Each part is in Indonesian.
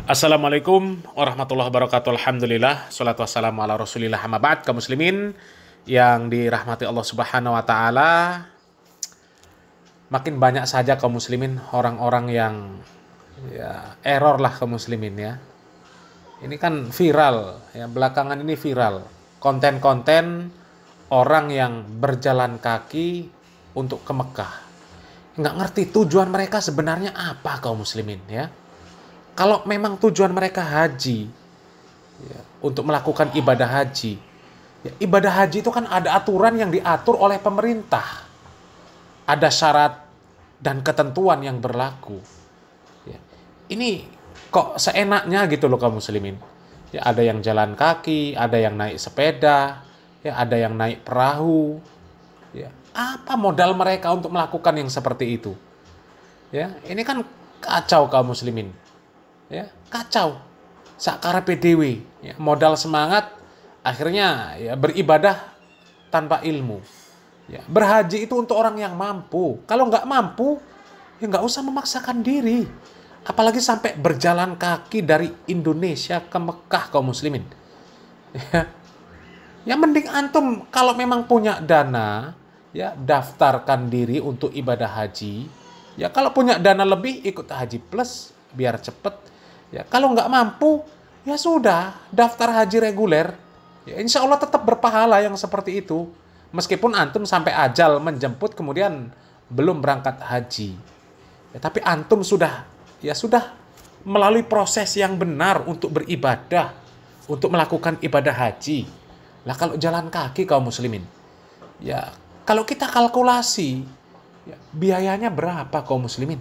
Assalamualaikum warahmatullahi wabarakatuh. Alhamdulillah, salatu wassalamu ala rasulillah, amma ba'd. Kaum muslimin yang dirahmati Allah subhanahu wa ta'ala, makin banyak saja kaum muslimin orang-orang yang error lah kaum muslimin ya. Ini kan viral ya, belakangan ini viral konten-konten orang yang berjalan kaki untuk ke Mekah. Nggak ngerti tujuan mereka sebenarnya apa kaum muslimin ya. Kalau memang tujuan mereka haji, ya, untuk melakukan ibadah haji, ya, ibadah haji itu kan ada aturan yang diatur oleh pemerintah, ada syarat dan ketentuan yang berlaku. Ya, ini kok seenaknya gitu loh kaum muslimin. Ya, ada yang jalan kaki, ada yang naik sepeda, ya, ada yang naik perahu. Ya, apa modal mereka untuk melakukan yang seperti itu? Ya, ini kan kacau kaum muslimin. Ya, kacau. Sakara PDW, ya, modal semangat, akhirnya ya beribadah tanpa ilmu. Ya, berhaji itu untuk orang yang mampu. Kalau nggak mampu, ya nggak usah memaksakan diri. Apalagi sampai berjalan kaki dari Indonesia ke Mekah kaum muslimin. Ya mending antum kalau memang punya dana, ya daftarkan diri untuk ibadah haji. Ya kalau punya dana lebih, ikut haji plus biar cepet. Ya, kalau nggak mampu, ya sudah, daftar haji reguler. Ya, insya Allah tetap berpahala yang seperti itu. Meskipun antum sampai ajal menjemput kemudian belum berangkat haji. Ya, tapi antum sudah melalui proses yang benar untuk beribadah, untuk melakukan ibadah haji. Lah kalau jalan kaki kaum muslimin, ya kalau kita kalkulasi, ya, biayanya berapa kaum muslimin?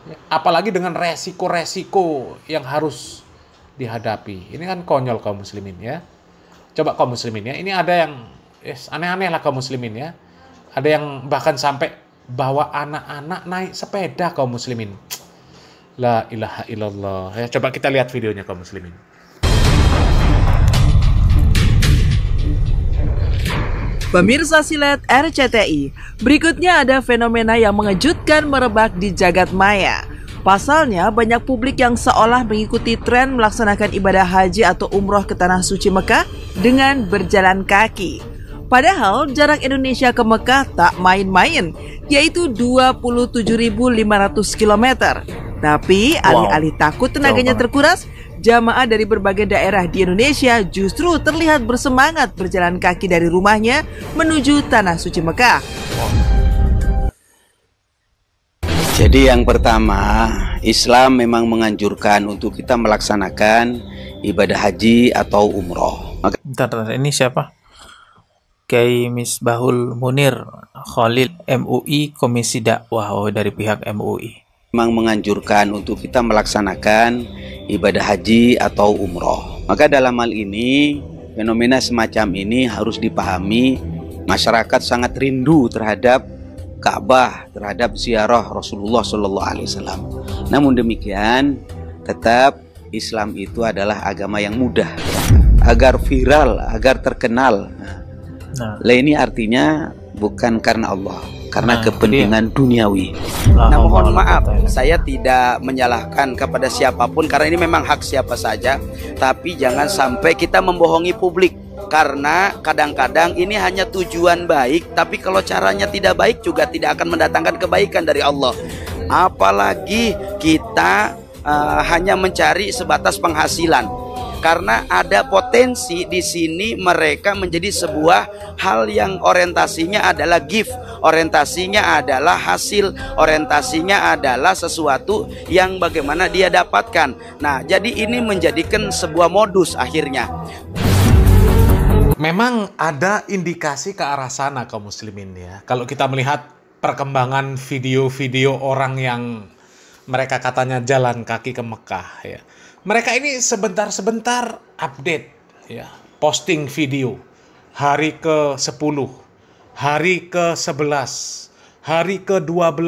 Ya, apalagi dengan resiko-resiko yang harus dihadapi. Ini kan konyol kaum muslimin ya. Coba kaum muslimin ya. Ini ada yang aneh-aneh lah kaum muslimin ya. Ada yang bahkan sampai bawa anak-anak naik sepeda kaum muslimin. La ilaha illallah. Ya, coba kita lihat videonya kaum muslimin. Pemirsa Silet RCTI, berikutnya ada fenomena yang mengejutkan merebak di jagat maya. Pasalnya, banyak publik yang seolah mengikuti tren melaksanakan ibadah haji atau umroh ke Tanah Suci Mekah dengan berjalan kaki. Padahal jarak Indonesia ke Mekah tak main-main, yaitu 27.500 km. Tapi alih-alih takut tenaganya terkuras, jamaah dari berbagai daerah di Indonesia justru terlihat bersemangat berjalan kaki dari rumahnya menuju Tanah Suci Mekah. Jadi yang pertama, Islam memang menganjurkan untuk kita melaksanakan ibadah haji atau umroh. Bentar, ini siapa? Kiai Misbahul Munir Khalil MUI Komisi Dakwah, dari pihak MUI. Memang menganjurkan untuk kita melaksanakan ibadah haji atau umroh. Maka dalam hal ini, fenomena semacam ini harus dipahami. Masyarakat sangat rindu terhadap Ka'bah, terhadap ziarah Rasulullah SAW. Namun demikian, tetap Islam itu adalah agama yang mudah, agar viral, agar terkenal. Lah ini artinya bukan karena Allah, karena kepentingan duniawi. Nah, mohon maaf, saya tidak menyalahkan kepada siapapun karena ini memang hak siapa saja. Tapi jangan sampai kita membohongi publik, karena kadang-kadang ini hanya tujuan baik, tapi kalau caranya tidak baik juga tidak akan mendatangkan kebaikan dari Allah. Apalagi kita hanya mencari sebatas penghasilan. Karena ada potensi di sini mereka menjadi sebuah hal yang orientasinya adalah gift, orientasinya adalah hasil, orientasinya adalah sesuatu yang bagaimana dia dapatkan. Nah, jadi ini menjadikan sebuah modus akhirnya. Memang ada indikasi ke arah sana kaum muslimin ya. Kalau kita melihat perkembangan video-video orang yang mereka katanya jalan kaki ke Mekah ya. Mereka ini sebentar-sebentar update ya, posting video hari ke-10, hari ke-11, hari ke-12,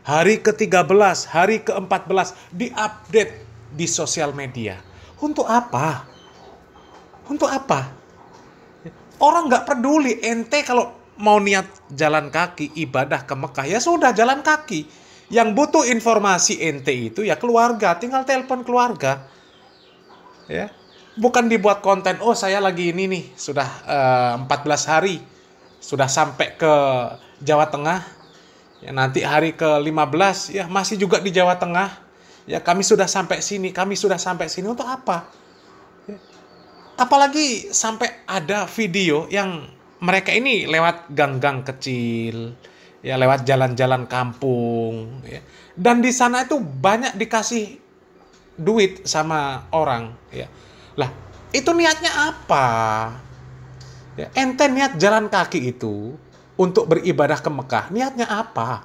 hari ke-13, hari ke-14 diupdate di sosial media. Untuk apa? Untuk apa? Orang nggak peduli, ente kalau mau niat jalan kaki ibadah ke Mekah ya sudah jalan kaki. Yang butuh informasi ente itu ya keluarga, tinggal telepon keluarga. Ya. Bukan dibuat konten, oh saya lagi ini nih, sudah 14 hari, sudah sampai ke Jawa Tengah, ya nanti hari ke-15, ya masih juga di Jawa Tengah, ya kami sudah sampai sini, untuk apa? Ya. Apalagi sampai ada video yang mereka ini lewat gang-gang kecil, ya lewat jalan-jalan kampung, ya. Dan di sana itu banyak dikasih duit sama orang, ya. Lah, itu niatnya apa? Ya, ente niat jalan kaki itu untuk beribadah ke Mekah, niatnya apa?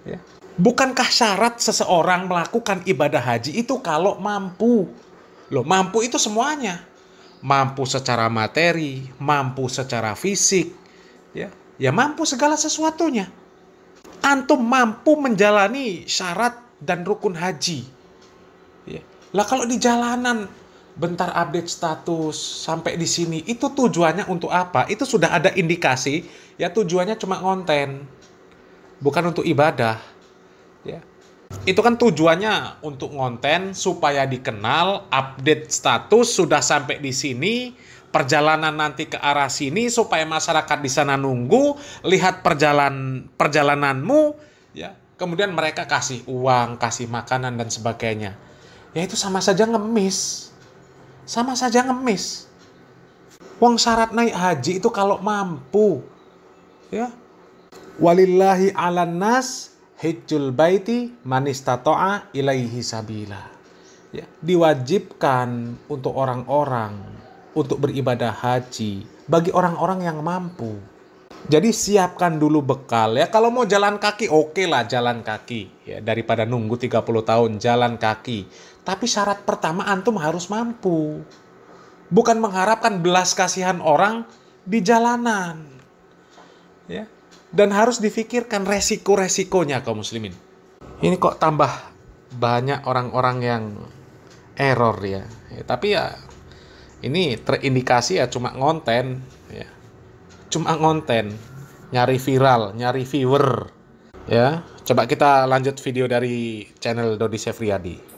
Ya. Bukankah syarat seseorang melakukan ibadah haji itu kalau mampu? Loh, mampu itu semuanya. Mampu secara materi, mampu secara fisik, ya. Ya mampu segala sesuatunya. Antum mampu menjalani syarat dan rukun haji. Ya. Lah kalau di jalanan bentar update status sampai di sini, itu tujuannya untuk apa? Itu sudah ada indikasi ya tujuannya cuma konten, bukan untuk ibadah. Ya. Itu kan tujuannya untuk konten supaya dikenal, update status sudah sampai di sini, perjalanan nanti ke arah sini supaya masyarakat di sana nunggu, lihat perjalananmu, ya. Kemudian mereka kasih uang, kasih makanan dan sebagainya. Ya itu sama saja ngemis. Sama saja ngemis. Wong syarat naik haji itu kalau mampu. Ya. Walillahi 'alan nas hajjul baiti man istata'a ilaihi sabila. Ya, diwajibkan untuk orang-orang untuk beribadah haji bagi orang-orang yang mampu. Jadi siapkan dulu bekal ya. Kalau mau jalan kaki, oke lah jalan kaki. Ya, daripada nunggu 30 tahun jalan kaki. Tapi syarat pertama antum harus mampu. Bukan mengharapkan belas kasihan orang di jalanan. Ya. Dan harus difikirkan resiko-resikonya kaum muslimin. Ini kok tambah banyak orang-orang yang error ya. Tapi ya ini terindikasi ya cuma ngonten. Ya. Cuma ngonten. Nyari viral, nyari viewer. Ya. Coba kita lanjut video dari channel Dodi Sefriadi.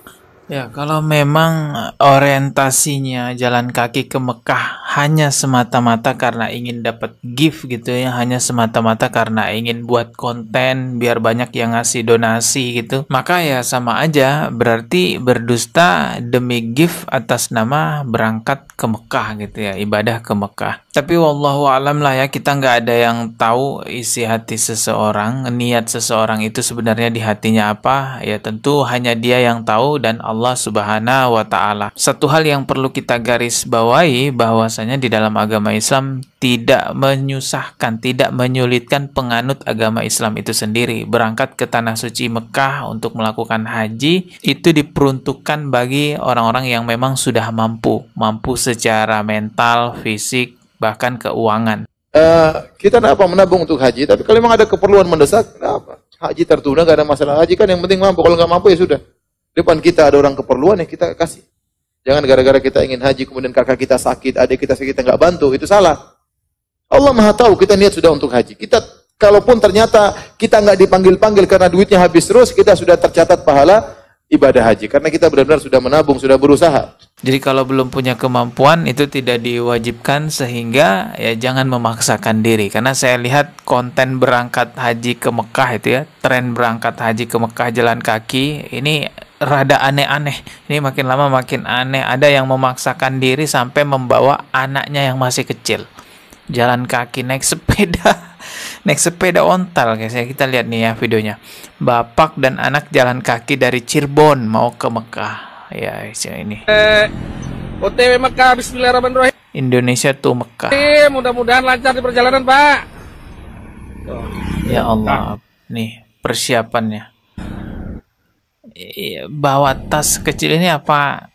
Ya, kalau memang orientasinya jalan kaki ke Mekah hanya semata-mata karena ingin dapat gift gitu ya, hanya semata-mata karena ingin buat konten biar banyak yang ngasih donasi gitu, maka ya sama aja, berarti berdusta demi gift atas nama berangkat ke Mekah gitu ya, ibadah ke Mekah. Tapi wallahu alam lah ya, kita nggak ada yang tahu isi hati seseorang, niat seseorang itu sebenarnya di hatinya apa, ya tentu hanya dia yang tahu dan Allah Subhanahu wa Ta'ala. Satu hal yang perlu kita garis bawahi bahwasanya di dalam agama Islam tidak menyusahkan, tidak menyulitkan penganut agama Islam itu sendiri. Berangkat ke tanah suci Mekah untuk melakukan haji itu diperuntukkan bagi orang-orang yang memang sudah mampu secara mental, fisik, bahkan keuangan. Kita kenapa menabung untuk haji? Tapi kalau memang ada keperluan mendesak, kenapa? Haji tertunda, gak ada masalah. Haji kan yang penting mampu. Kalau nggak mampu ya sudah. Depan kita ada orang keperluan ya kita kasih. Jangan gara-gara kita ingin haji kemudian kakak kita sakit, adik kita sakit, kita nggak bantu, itu salah. Allah Maha tahu kita niat sudah untuk haji. Kita kalaupun ternyata kita nggak dipanggil-panggil karena duitnya habis terus, kita sudah tercatat pahala ibadah haji karena kita benar-benar sudah menabung, sudah berusaha. Jadi kalau belum punya kemampuan itu tidak diwajibkan, sehingga ya jangan memaksakan diri. Karena saya lihat konten berangkat haji ke Mekah itu ya, tren berangkat haji ke Mekah jalan kaki ini rada aneh-aneh. Ini makin lama makin aneh. Ada yang memaksakan diri sampai membawa anaknya yang masih kecil jalan kaki, naik sepeda ontal guys ya. Kita lihat nih ya videonya, bapak dan anak jalan kaki dari Cirebon mau ke Mekah ya. Ini OTW Mekah, bismillahirrahmanirrahim. Indonesia tuh Mekah. Mudah-mudahan lancar di perjalanan, Pak. Ya Allah, nih persiapannya. Bawa tas kecil ini apa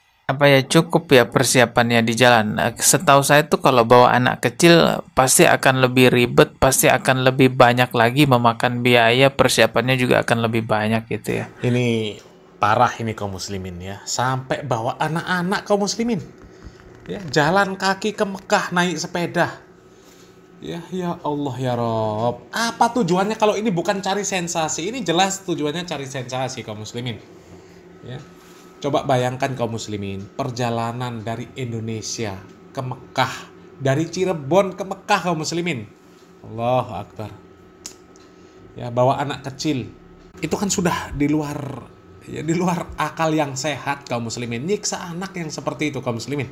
ya, cukup ya persiapannya di jalan. Setahu saya tuh kalau bawa anak kecil pasti akan lebih ribet, pasti akan lebih banyak lagi memakan biaya, persiapannya juga akan lebih banyak gitu ya. Ini parah ini kaum muslimin ya, sampai bawa anak-anak kaum muslimin ya, jalan kaki ke Mekah naik sepeda Ya Allah ya Rob. Apa tujuannya kalau ini bukan cari sensasi? Ini jelas tujuannya cari sensasi kaum muslimin. Ya. Coba bayangkan kaum muslimin, perjalanan dari Indonesia ke Mekah, dari Cirebon ke Mekah kaum muslimin. Allahu Akbar. Ya, bawa anak kecil. Itu kan sudah di luar akal yang sehat kaum muslimin. Nyiksa anak yang seperti itu kaum muslimin.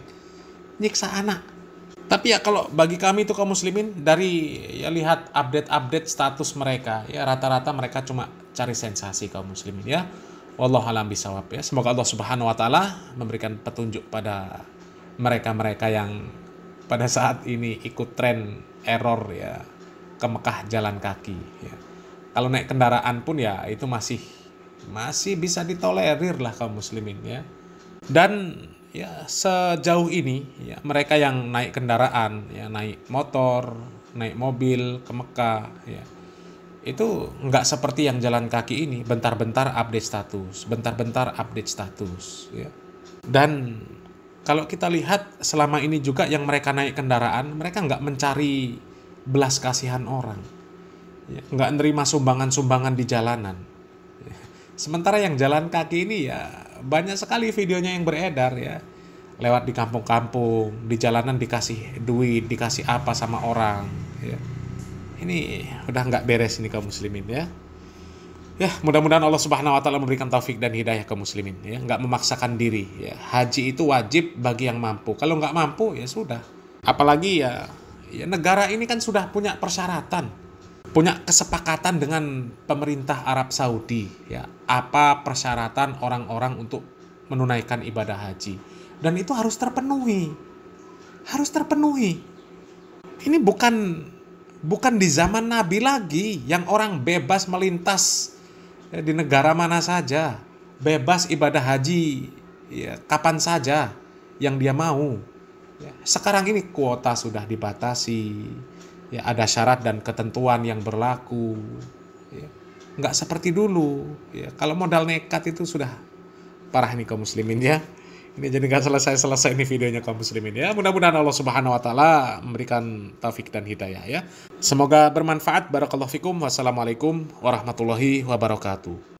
Nyiksa anak. Tapi ya kalau bagi kami itu kaum muslimin, dari ya lihat update status mereka, ya rata-rata mereka cuma cari sensasi kaum muslimin ya. Wallahu a'lam bishawab ya. Semoga Allah Subhanahu wa taala memberikan petunjuk pada mereka-mereka yang pada saat ini ikut tren error ya ke Mekah jalan kaki ya. Kalau naik kendaraan pun ya itu masih bisa ditolerir lah kaum muslimin ya. Dan ya sejauh ini ya mereka yang naik kendaraan ya, naik motor, naik mobil ke Mekah ya, itu nggak seperti yang jalan kaki ini bentar-bentar update status ya. Dan kalau kita lihat selama ini juga yang mereka naik kendaraan, mereka nggak mencari belas kasihan orang ya, nggak nerima sumbangan di jalanan ya. Sementara yang jalan kaki ini ya banyak sekali videonya yang beredar ya, lewat di kampung-kampung, di jalanan dikasih duit, dikasih apa sama orang ya. Ini udah nggak beres ini kaum muslimin ya. Ya, mudah-mudahan Allah Subhanahu wa taala memberikan taufik dan hidayah kaum muslimin ya, nggak memaksakan diri ya. Haji itu wajib bagi yang mampu. Kalau nggak mampu ya sudah. Apalagi ya negara ini kan sudah punya persyaratan, punya kesepakatan dengan pemerintah Arab Saudi ya, apa persyaratan orang-orang untuk menunaikan ibadah haji, dan itu harus terpenuhi. Ini bukan di zaman Nabi lagi yang orang bebas melintas ya, di negara mana saja, bebas ibadah haji ya, kapan saja yang dia mau ya. Sekarang ini kuota sudah dibatasi ya, ada syarat dan ketentuan yang berlaku ya. Nggak seperti dulu ya, kalau modal nekat itu sudah parah nih kaum muslimin ya. Ini jadi nggak selesai nih videonya kaum muslimin ya. Mudah-mudahan Allah Subhanahu wa taala memberikan taufik dan hidayah ya. Semoga bermanfaat. Barakallahu fikum. Wassalamualaikum warahmatullahi wabarakatuh.